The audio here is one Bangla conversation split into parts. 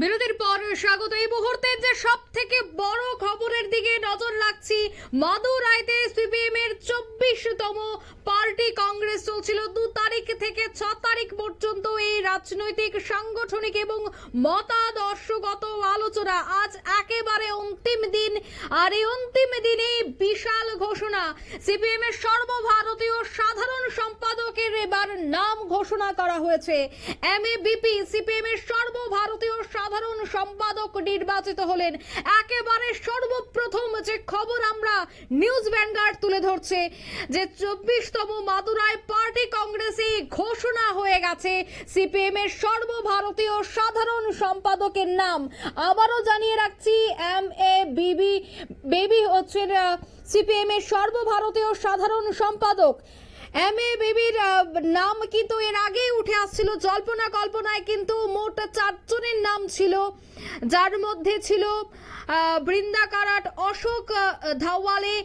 বিরতির পর স্বাগত। এই মুহূর্তে যে সব থেকে বড় খবরের দিকে নজর রাখছি, মাদুরাইতে সিপিএম এর 24তম পার্টি কংগ্রেস চলছিল 2 তারিখ থেকে 6 তারিখ পর্যন্ত। এই রাজনৈতিক, সাংগঠনিক এবং মতাদর্শগত আলোচনা আজ একেবারে অন্তিম দিন। আর এই অন্তিম দিনে বিশাল ঘোষণা, সিপিএম এর সর্বভারতীয় সাধারণ সম্পাদকের এবার নাম ঘোষণা করা হয়েছে। এমএবিপি সিপিএম এর সর্বভারতীয় সাধারণ সম্পাদক নির্বাচিত হলেন। একেবারে সর্বপ্রথম যে খবর আমরা নিউজ ভ্যানগার্ড তুলে ধরছে যে 24তম মাদুরাই পার্টি কংগ্রেসে ঘোষণা হয়ে গেছে সিপিএম এর সর্বভারতীয় সাধারণ সম্পাদকের নাম। আবারও জানিয়ে রাখছি, বেবি হচ্ছেন সিপিএম এর সর্বভারতীয় সাধারণ সম্পাদক। এমএবিবির নাম কিন্তু এর আগেই উঠে আসছিল জল্পনা কল্পনায়, কিন্তু মোট 4 জনের নাম ছিল, যার মধ্যে ছিল বৃন্দা কারাট, অশোক ধাওয়ালে,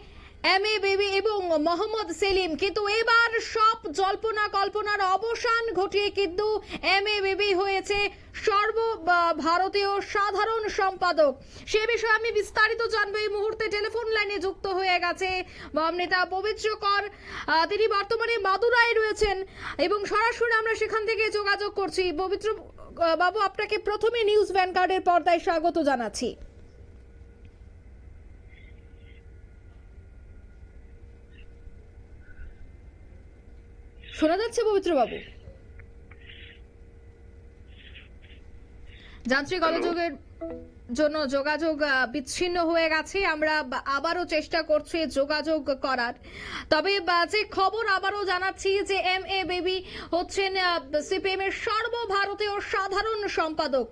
এমএবিবি এবং মোহাম্মদ সেলিম। কিন্তু এবার সব জল্পনা কল্পনার অবসান ঘটিয়ে কিন্তু এমএবিবি হয়েছে সর্বভারতীয় সাধারণ সম্পাদক। সে বিষয়ে আমি বিস্তারিত জানবো। এই মুহূর্তে টেলিফোন লাইনে যুক্ত হয়ে গেছে বাম নেতা পবিত্র কর। তিনি বর্তমানে মাদুরাই রয়েছেন এবং সরাসরি আমরা সেখান থেকে যোগাযোগ করছি। পবিত্র বাবু, আপনাকে প্রথমে নিউজ ভ্যানগার্ডের পর্দায় স্বাগত জানাচ্ছি। শোনা যাচ্ছে পবিত্র বাবু? যান্ত্রিক গোলযোগের জন্য যোগাযোগ বিচ্ছিন্ন হয়ে গেছে। আমরা আবারও চেষ্টা করছি যোগাযোগ করার। তবে যে খবর আবারও জানাচ্ছি যে এমএবিবি হচ্ছেন সিপিএম এর সর্বভারতীয় সাধারণ সম্পাদক।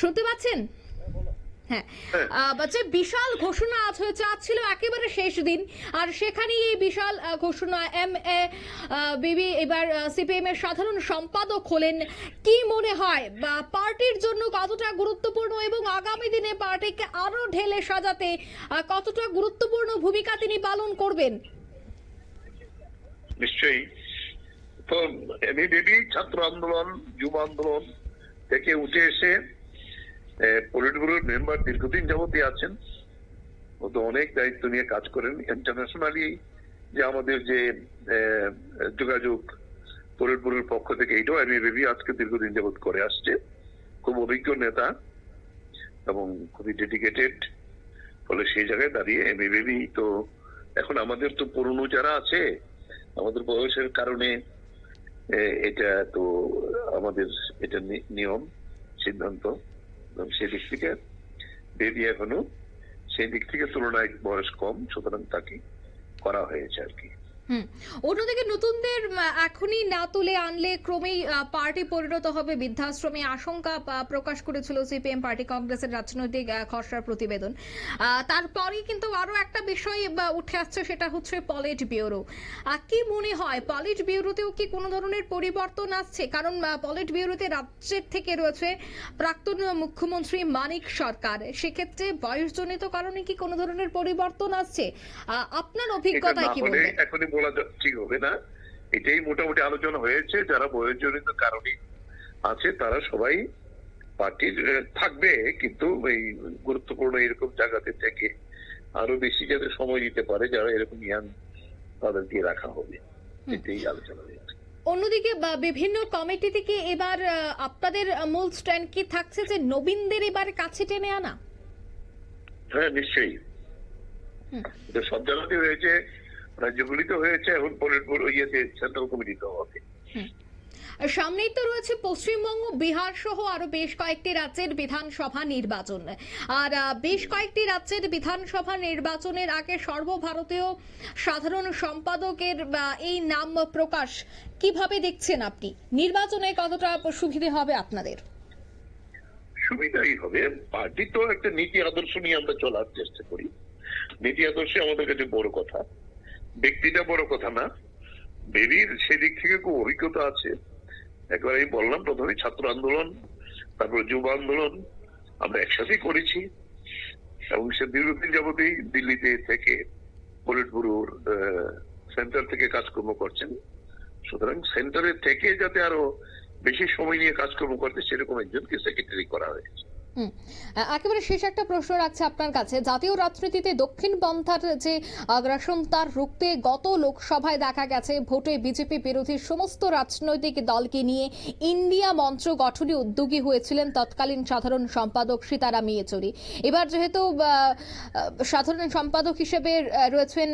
শুনতে পাচ্ছেন? হ্যাঁ, যে বিশাল ঘোষণা আজ হয়েছে, আজ ছিল একেবারে শেষ দিন, আর সেখানে এই বিশাল ঘোষণা এমএবিবি এবার সিপিএম এর সাধারণ সম্পাদক হলেন। কি মনে হয় বা পার্টির জন্য কতটা গুরুত্বপূর্ণ এবং আগামী দিনে পার্টিকে আরো ঢেলে সাজাতে কতটা গুরুত্বপূর্ণ ভূমিকা তিনি পালন করবেন? নিশ্চয়ই। তো এমএবিবি ছাত্র আন্দোলন, যুব আন্দোলন থেকে উঠে এসে পলিট ব্যুরোর মেম্বার দীর্ঘদিন যাবতীয় আছেন। ও তো অনেক দায়িত্ব নিয়ে কাজ করেন ইন্টারন্যাশনালি। যে আমাদের যে যোগাযোগ পলিট ব্যুরোর পক্ষ থেকে, এটাও এমএবিবি আজকে দীর্ঘদিন যাবৎ করে আসছে। খুব অভিজ্ঞ নেতা এবং খুবই ডেডিকেটেড। ফলে সেই জায়গায় দাঁড়িয়ে এমএবিবি তো এখন আমাদের তো পুরনো যারা আছে, আমাদের বয়সের কারণে এটা তো আমাদের এটা নিয়ম, সিদ্ধান্ত। সেই দিক থেকে বেবি এখনো সেই দিক থেকে তুলনায় বয়স কম, সুতরাং তাকে করা হয়েছে আর কি। অন্যদিকে নতুনদের এখনই না তুলে আনলে ক্রমেই পার্টি পরিণত হবে বৃদ্ধাশ্রমে, আশঙ্কা প্রকাশ করেছিল সিপিএম পার্টি কংগ্রেসের রাজনৈতিক খসড়ার প্রতিবেদন। তারপরেই কিন্তু আরো একটা বিষয় উঠে আসছে, সেটা হচ্ছে পলিট ব্যুরো। কি মনে হয়, পলিট ব্যুরোতেও কি কোনো ধরনের পরিবর্তন আসছে? কারণ পলিট ব্যুরোতে রাজ্যের থেকে রয়েছে প্রাক্তন মুখ্যমন্ত্রী মানিক সরকার। সেক্ষেত্রে বয়সজনিত কারণে কি কোনো ধরনের পরিবর্তন আসছে? আপনার অভিজ্ঞতায় কি বলবেন? এখনই বলা ঠিক হবে না। এটাই মোটামুটি আলোচনা হয়েছে। যারা বয়সজনিত কারণে আছে তারা সবাই পার্টির থাকবে, কিন্তু এই গুরুত্বপূর্ণ এরকম জায়গাতে থেকে আরো বেশি যাতে সময় দিতে পারে যারা এরকম ইয়াং, তাদেরকে রাখা হবে। এটাই আলোচনা হয়েছে। অন্যদিকে বিভিন্ন কমিটি থেকে এবার আপনাদের মূল স্ট্যান্ড কি থাকছে যে নবীনদের এবার কাছে টেনে আনা? হ্যাঁ, নিশ্চয়ই। সব জায়গাতে হয়েছে, রাজ্যগুলিতে হয়েছে, এখন পলিট ব্যুরো ইয়েতে সেন্ট্রাল কমিটিতে হবে। সামনেই তো রয়েছে পশ্চিমবঙ্গ, বিহার সহ আরো বেশ কয়েকটি রাজ্যের বিধানসভা নির্বাচন। আর বেশ কয়েকটি রাজ্যের বিধানসভা নির্বাচনের আগে সর্বভারতীয় সাধারণ সম্পাদকের এই নাম প্রকাশ কিভাবে দেখছেন আপনি? নির্বাচনে কতটা সুবিধে হবে আপনাদের? সুবিধাই হবে। পার্টি তো একটা নীতি আদর্শ নিয়ে আমরা চলার চেষ্টা করি। নীতি আদর্শ আমাদের কাছে বড় কথা, ব্যক্তিটা বড় কথা না। বেবির সেদিক থেকে খুব অভিজ্ঞতা আছে। একবার এই বললাম, প্রথমে ছাত্র আন্দোলন, তারপর যুব আন্দোলন আমরা একসাথেই করেছি এবং সে দীর্ঘদিন যাবতেই দিল্লিতে থেকে পলিট ব্যুরোর সেন্টার থেকে কাজকর্ম করছেন। সুতরাং সেন্টারে থেকে যাতে আরো বেশি সময় নিয়ে কাজকর্ম করতে সেরকম একজনকে সেক্রেটারি করা হয়েছে। একেবারে শেষ একটা প্রশ্ন রাখছে আপনার কাছে। জাতীয় রাজনীতিতে দক্ষিণপন্থার যে আগ্রাসন তার রুখতে গত লোকসভায় দেখা গেছে ভোটে বিজেপি বিরোধী সমস্ত রাজনৈতিক দলকে নিয়ে ইন্ডিয়া মঞ্চ গঠনে উদ্যোগী হয়েছিলেন তৎকালীন সাধারণ সম্পাদক সীতারাম ইয়েচুরি। এবার যেহেতু সাধারণ সম্পাদক হিসেবে রয়েছেন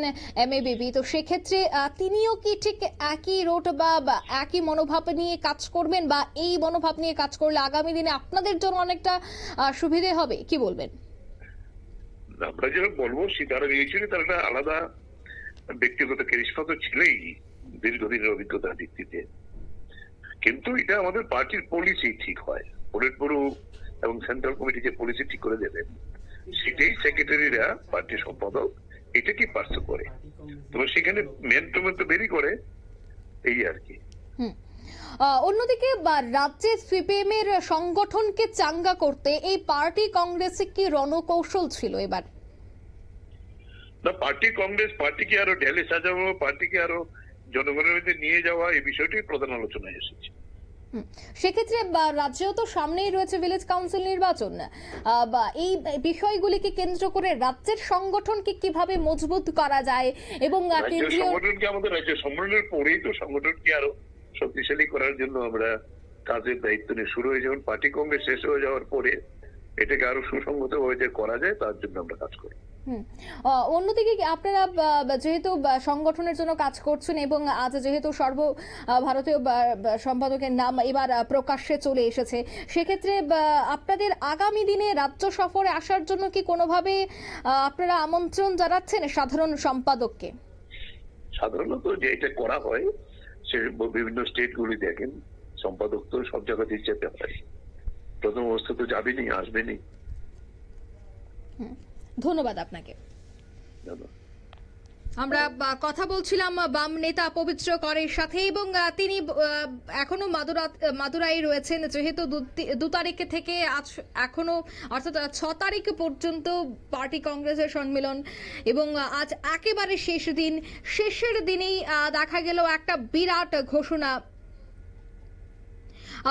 MABB, তো সেক্ষেত্রে তিনিও কি ঠিক একই রোড বা একই মনোভাব নিয়ে কাজ করবেন, বা এই মনোভাব নিয়ে কাজ করলে আগামী দিনে আপনাদের জন্য অনেকটা সুবিধে হবে, কি বলবেন? আমরা যেটা বলবো, সীতারাম ইয়েচুরি তার একটা আলাদা ব্যক্তিগত ক্যারিশমা তো ছিলই দীর্ঘদিনের অভিজ্ঞতার ভিত্তিতে, কিন্তু এটা আমাদের পার্টির পলিসি ঠিক হয়, পলিট ব্যুরো এবং সেন্ট্রাল কমিটি যে পলিসি ঠিক করে দেবেন সেটাই সেক্রেটারিরা পার্টি সম্পাদক এটা কি পার্সু করে, তবে সেখানে মেন টু মেন তো বেরি করে এই আর কি। অন্যদিকে রাজ্যে সিপিএম এর সংগঠনকে চাঙ্গা করতে এই পার্টি কংগ্রেসে কি রণকৌশল ছিল এবার? না, পার্টিকে আরো ঢেলে সাজাবো, পার্টিকে আরো জনগণের মধ্যে নিয়ে যাওয়া, এই বিষয়টি প্রধান আলোচনায় এসেছে। সেক্ষেত্রে রাজ্যেও তো সামনেই রয়েছে ভিলেজ কাউন্সিল নির্বাচন, বা এই বিষয়গুলিকে কেন্দ্র করে রাজ্যের সংগঠনকে কিভাবে মজবুত করা যায় এবং কেন্দ্রীয় সংগঠনকে, আমাদের রাজ্য সম্মেলনের পরেই তো সংগঠনকে আরো শক্তিশালী করার জন্য আমরা কাজের দায়িত্ব নিয়ে শুরু হয়ে, যখন পার্টি কংগ্রেস শেষ হয়ে যাওয়ার পরে এটাকে আরো সুসংগত ভাবে যে করা যায় তার জন্য আমরা কাজ করি। অন্যদিকে আপনারা যেহেতু সংগঠনের জন্য কাজ করছেন এবং আজ যেহেতু সর্বভারতীয় সম্পাদকের নাম এবার প্রকাশ্যে চলে এসেছে, সেক্ষেত্রে আপনাদের আগামী দিনে রাজ্য সফরে আসার জন্য কি কোনোভাবে আপনারা আমন্ত্রণ জানাচ্ছেন সাধারণ সম্পাদককে? সাধারণত যে এটা করা হয় সে বিভিন্ন স্টেট গুলি দেখেন, সম্পাদক তো সব জায়গাতেই যেতে হয়, প্রথম অবস্থা তো যাবেনি, আসবেনি। ধন্যবাদ আপনাকে। ধন্যবাদ। আমরা কথা বলছিলাম বাম নেতা পবিত্র করের সাথে, এবং তিনি এখনো মাদুরাই রয়েছেন, যেহেতু 2 তারিখ থেকে আজ এখনো অর্থাৎ 6 তারিখ পর্যন্ত পার্টি কংগ্রেসের সম্মেলন, এবং আজ একেবারে শেষের দিনেই দেখা গেল একটা বিরাট ঘোষণা।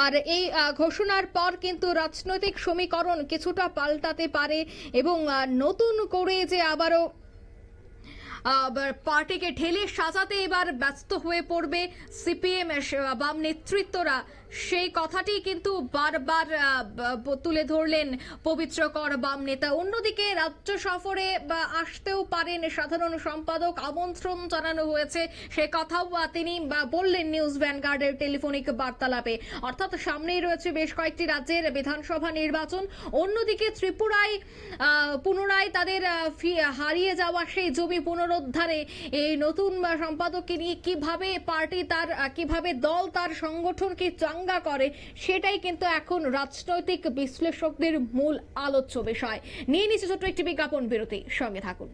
আর এই ঘোষণার পর কিন্তু রাজনৈতিক সমীকরণ কিছুটা পাল্টাতে পারে, এবং নতুন করে যে আবারও পার্টিকে ঢেলে সাজাতে এবার ব্যস্ত হয়ে পড়বে সিপিএম বাম নেতৃত্বরা, সেই কথাটি কিন্তু বারবার তুলে ধরলেন পবিত্র কর বাম নেতা। অন্যদিকে রাজ্য সফরে আসতেও পারেন সাধারণ সম্পাদক, আমন্ত্রণ জানানো হয়েছে, সে কথাও তিনি বললেন নিউজ ভ্যানগার্ডের টেলিফোনিক বার্তালাপে। অর্থাৎ সামনেই রয়েছে বেশ কয়েকটি রাজ্যের বিধানসভা নির্বাচন। অন্যদিকে ত্রিপুরায় পুনরায় তাদের হারিয়ে যাওয়া সেই জমি পুনরুদ্ধারে এই নতুন সম্পাদককে নিয়ে কিভাবে পার্টি কিভাবে দল তার সংগঠনকে চাঙ্গা করে, সেটাই কিন্তু এখন রাজনৈতিক বিশ্লেষকদের মূল আলোচ্য বিষয়। নিয়ে নিচ্ছে ছোট্ট একটি বিজ্ঞাপন বিরতি, সঙ্গে থাকুন।